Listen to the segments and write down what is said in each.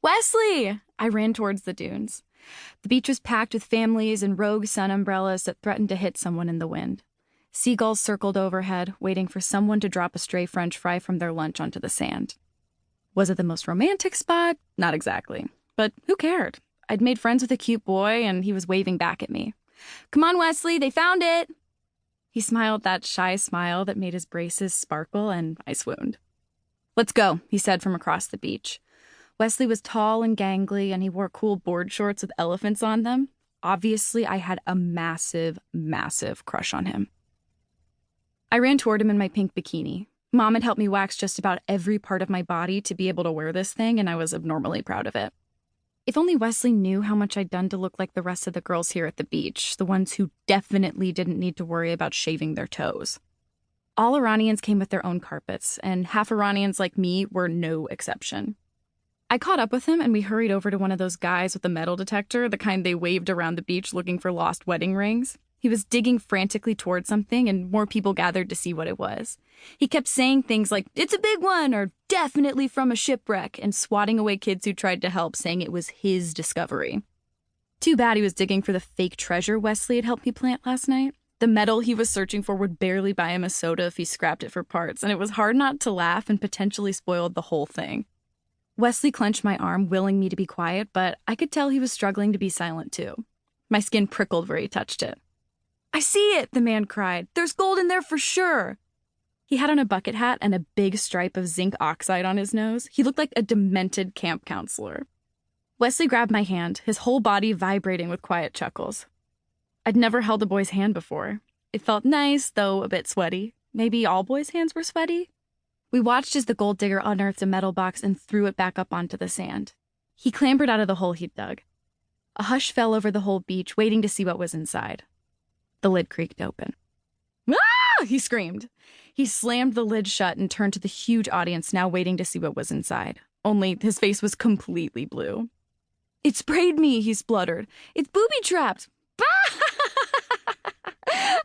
Wesley! I ran towards the dunes. The beach was packed with families and rogue sun umbrellas that threatened to hit someone in the wind. Seagulls circled overhead, waiting for someone to drop a stray French fry from their lunch onto the sand. Was it the most romantic spot? Not exactly. But who cared? I'd made friends with a cute boy, and he was waving back at me. "Come on, Wesley, they found it!" He smiled that shy smile that made his braces sparkle, and I swooned. "Let's go," he said from across the beach. Wesley was tall and gangly, and he wore cool board shorts with elephants on them. Obviously, I had a massive, massive crush on him. I ran toward him in my pink bikini. Mom had helped me wax just about every part of my body to be able to wear this thing, and I was abnormally proud of it. If only Wesley knew how much I'd done to look like the rest of the girls here at the beach, the ones who definitely didn't need to worry about shaving their toes. All Iranians came with their own carpets, and half Iranians like me were no exception. I caught up with him, and we hurried over to one of those guys with the metal detector, the kind they waved around the beach looking for lost wedding rings. He was digging frantically toward something, and more people gathered to see what it was. He kept saying things like, "It's a big one," or "definitely from a shipwreck," and swatting away kids who tried to help, saying it was his discovery. Too bad he was digging for the fake treasure Wesley had helped me plant last night. The metal he was searching for would barely buy him a soda if he scrapped it for parts, and it was hard not to laugh and potentially spoiled the whole thing. Wesley clenched my arm, willing me to be quiet, but I could tell he was struggling to be silent too. My skin prickled where he touched it. "I see it," the man cried. "There's gold in there for sure." He had on a bucket hat and a big stripe of zinc oxide on his nose. He looked like a demented camp counselor. Wesley grabbed my hand, his whole body vibrating with quiet chuckles. I'd never held a boy's hand before. It felt nice, though a bit sweaty. Maybe all boys' hands were sweaty? We watched as the gold digger unearthed a metal box and threw it back up onto the sand. He clambered out of the hole he'd dug. A hush fell over the whole beach, waiting to see what was inside. The lid creaked open. "Ah!" he screamed. He slammed the lid shut and turned to the huge audience now waiting to see what was inside. Only his face was completely blue. "It sprayed me," he spluttered. "It's booby-trapped."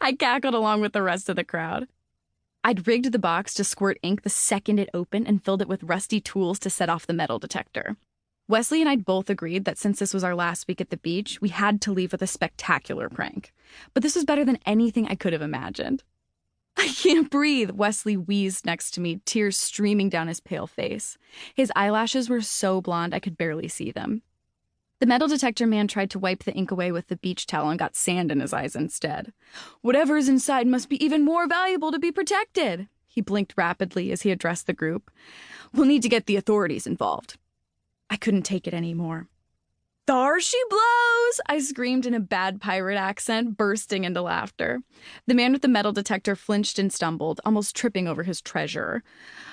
I cackled along with the rest of the crowd. I'd rigged the box to squirt ink the second it opened and filled it with rusty tools to set off the metal detector. Wesley and I both agreed that since this was our last week at the beach, we had to leave with a spectacular prank. But this was better than anything I could have imagined. "I can't breathe," Wesley wheezed next to me, tears streaming down his pale face. His eyelashes were so blonde I could barely see them. The metal detector man tried to wipe the ink away with the beach towel and got sand in his eyes instead. "Whatever is inside must be even more valuable to be protected." He blinked rapidly as he addressed the group. "We'll need to get the authorities involved." I couldn't take it anymore. "There she blows!" I screamed in a bad pirate accent, bursting into laughter. The man with the metal detector flinched and stumbled, almost tripping over his treasure.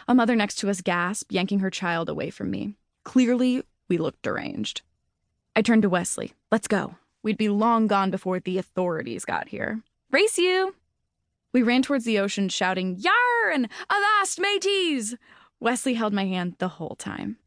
A mother next to us gasped, yanking her child away from me. Clearly, we looked deranged. I turned to Wesley. "Let's go. We'd be long gone before the authorities got here." "Race you!" We ran towards the ocean, shouting, "Yar!" and "Avast, mateys!" Wesley held my hand the whole time.